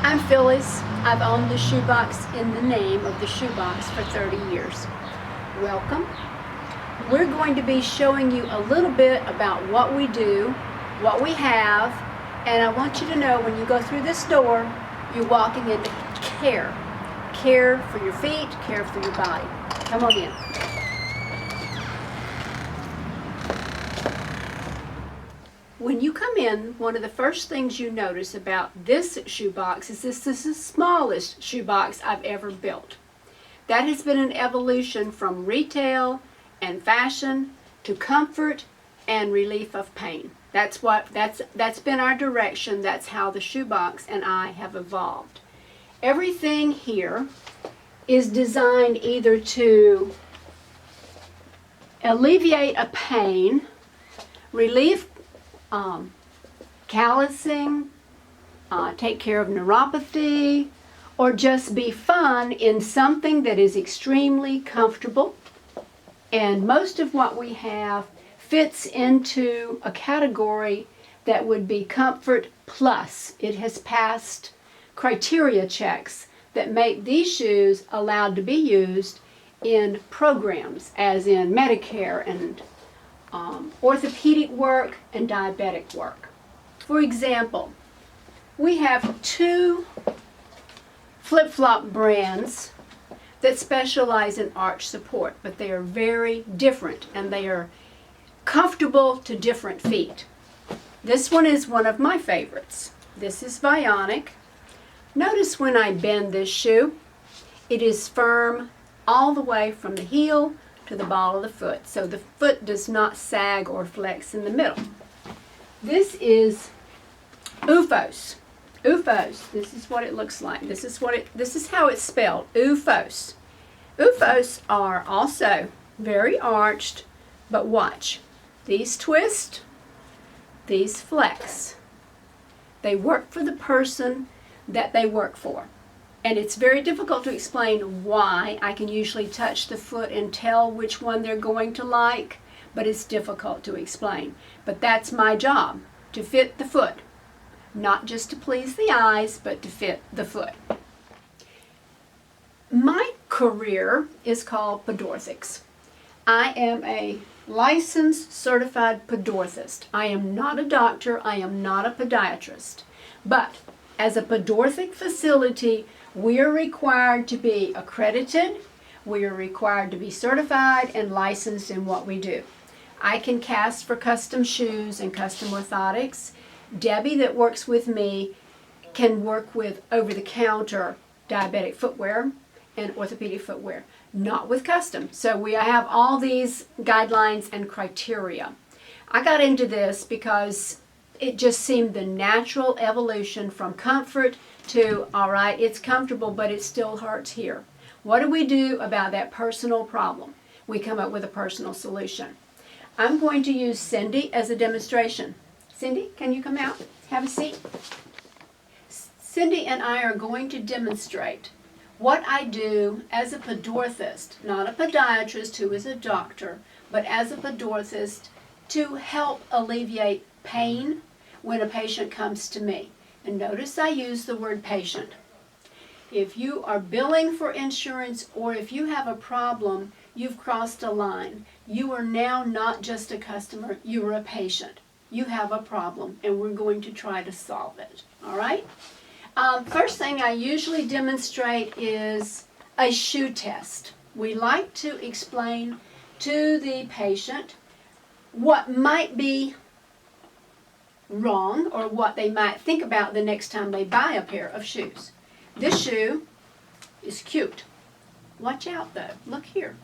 I'm Phyllis. I've owned the shoebox in the name of the shoebox for 30 years. Welcome. We're going to be showing you a little bit about what we do, what we have, and I want you to know when you go through this door, you're walking into care. Care for your feet, care for your body. Come on in. When you come in, one of the first things you notice about this shoebox is this is the smallest shoebox I've ever built. That has been an evolution from retail and fashion to comfort and relief of pain. That's been our direction. That's how the shoebox and I have evolved. Everything here is designed either to alleviate a pain, relieve callousing, take care of neuropathy, or just be fun in something that is extremely comfortable. And most of what we have fits into a category that would be comfort plus. It has passed criteria checks that make these shoes allowed to be used in programs, as in Medicare and orthopedic work and diabetic work. For example, we have two flip-flop brands that specialize in arch support, but they are very different and they are comfortable to different feet. This one is one of my favorites. This is Bionic. Notice when I bend this shoe, it is firm all the way from the heel to the ball of the foot, so the foot does not sag or flex in the middle. This is OOFOS. OOFOS. This is what it looks like. This is how it's spelled. OOFOS. OOFOS are also very arched, but watch. These twist, these flex. They work for the person that they work for. And it's very difficult to explain why. I can usually touch the foot and tell which one they're going to like, but it's difficult to explain. But that's my job, to fit the foot. Not just to please the eyes, but to fit the foot. My career is called podorthics. I am a licensed certified podorthist. I am not a doctor, I am not a podiatrist. But as a podorthic facility, we are required to be accredited, we are required to be certified and licensed in what we do. I can cast for custom shoes and custom orthotics. Debbie that works with me can work with over-the-counter diabetic footwear and orthopedic footwear, not with custom. So we have all these guidelines and criteria. I got into this because it just seemed the natural evolution from comfort to, all right, it's comfortable, but it still hurts here. What do we do about that personal problem? We come up with a personal solution. I'm going to use Cindy as a demonstration. Cindy, can you come out? Have a seat. Cindy and I are going to demonstrate what I do as a podorthist, not a podiatrist who is a doctor, but as a podorthist to help alleviate pain when a patient comes to me. And notice I use the word patient. If you are billing for insurance or if you have a problem, you've crossed a line. You are now not just a customer, you are a patient. You have a problem and we're going to try to solve it. All right? First thing I usually demonstrate is a shoe test. We like to explain to the patient what might be wrong or what they might think about the next time they buy a pair of shoes. This shoe is cute. Watch out though. Look here.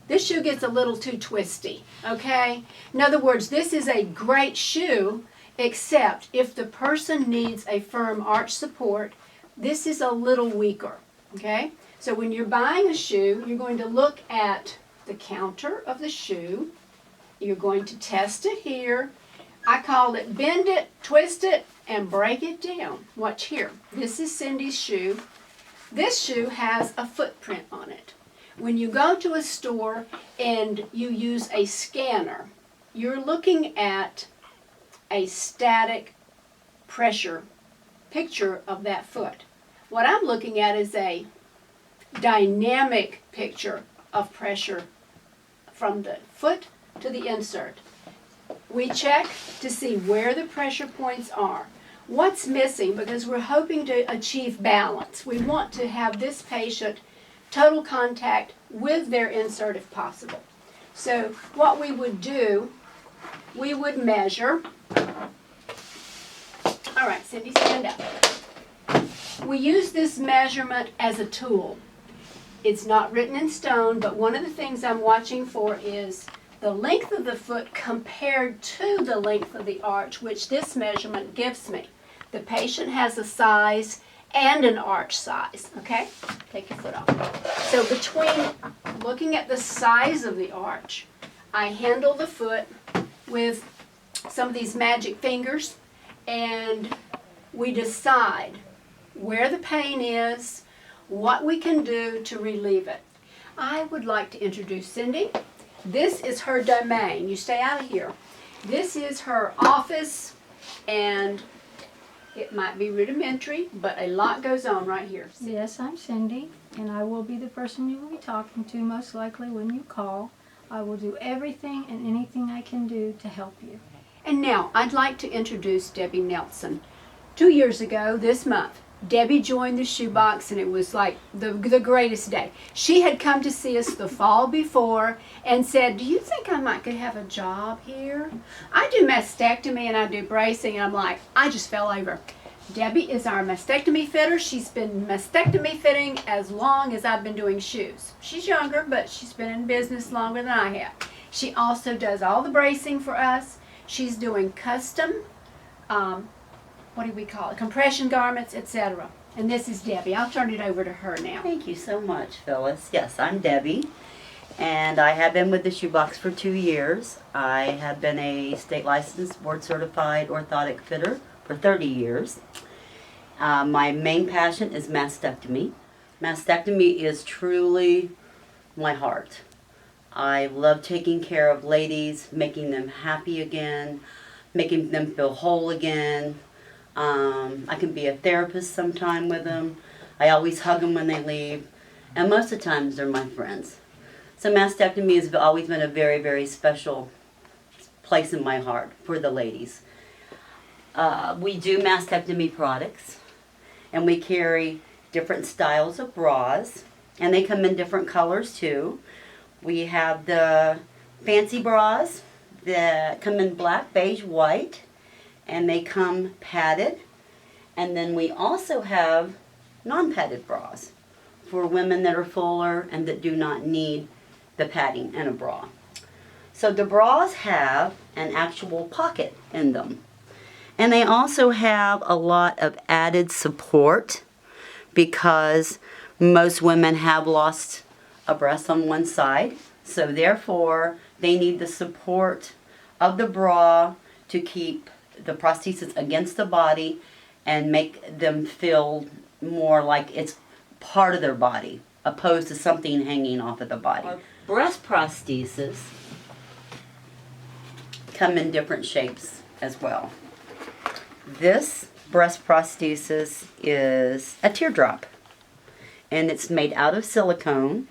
This shoe gets a little too twisty, okay? In other words, this is a great shoe, except if the person needs a firm arch support, this is a little weaker, okay? So when you're buying a shoe, you're going to look at the counter of the shoe. You're going to test it here. I call it bend it, twist it, and break it down. Watch here. This is Cindy's shoe. This shoe has a footprint on it. When you go to a store and you use a scanner, you're looking at a static pressure picture of that foot. What I'm looking at is a dynamic picture of pressure from the foot to the insert. We check to see where the pressure points are. What's missing, because we're hoping to achieve balance. We want to have this patient total contact with their insert if possible. So what we would do, we would measure. All right, Cindy, stand up. We use this measurement as a tool. It's not written in stone, but one of the things I'm watching for is the length of the foot compared to the length of the arch, which this measurement gives me. The patient has a size and an arch size, okay? Take your foot off. So between looking at the size of the arch, I handle the foot with some of these magic fingers, and we decide where the pain is, what we can do to relieve it. I would like to introduce Cindy. This is her domain. You stay out of here. This is her office, and it might be rudimentary, but a lot goes on right here. Yes, I'm Cindy, and I will be the person you will be talking to most likely when you call. I will do everything and anything I can do to help you. And now I'd like to introduce Debbie Nelson. 2 years ago this month, Debbie joined the shoebox, and it was like the greatest day. She had come to see us the fall before and said, do you think I might could have a job here? I do mastectomy and I do bracing, and I'm like, I just fell over. Debbie is our mastectomy fitter. She's been mastectomy fitting as long as I've been doing shoes. She's younger, but she's been in business longer than I have. She also does all the bracing for us. She's doing custom what do we call it, compression garments, etc. And this is Debbie. I'll turn it over to her now. Thank you so much, Phyllis. Yes, I'm Debbie, and I have been with the shoebox for 2 years. I have been a state licensed, board certified orthotic fitter for 30 years. My main passion is mastectomy. Mastectomy is truly my heart. I love taking care of ladies, making them happy again, making them feel whole again. I can be a therapist sometime with them. I always hug them when they leave, and most of the times they're my friends. So mastectomy has always been a very, very special place in my heart for the ladies. We do mastectomy products, and we carry different styles of bras, and they come in different colors too. We have the fancy bras that come in black, beige, white, and they come padded. And then we also have non-padded bras for women that are fuller and that do not need the padding in a bra. So the bras have an actual pocket in them. And they also have a lot of added support because most women have lost a breast on one side. So therefore, they need the support of the bra to keep the prosthesis against the body and make them feel more like it's part of their body opposed to something hanging off of the body. Breast prostheses come in different shapes as well. This breast prosthesis is a teardrop, and it's made out of silicone.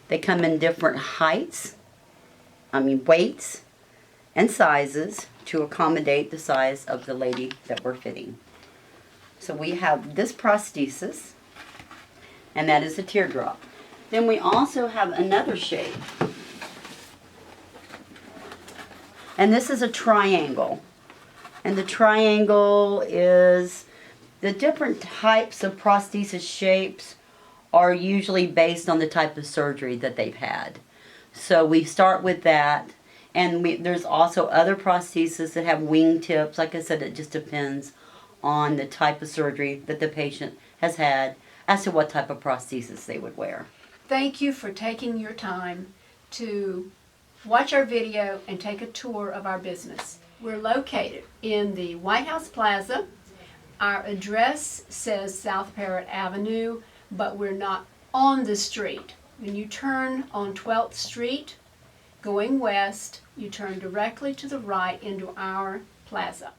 They come in different heights, weights and sizes to accommodate the size of the lady that we're fitting. So we have this prosthesis, and that is a teardrop. Then we also have another shape, and this is a triangle. And the triangle is the different types of prosthesis shapes are usually based on the type of surgery that they've had. So we start with that. And there's also other prostheses that have wing tips. Like I said, it just depends on the type of surgery that the patient has had as to what type of prosthesis they would wear. Thank you for taking your time to watch our video and take a tour of our business. We're located in the White House Plaza. Our address says South Parrott Avenue, but we're not on the street. When you turn on 12th Street, going west, you turn directly to the right into our plaza.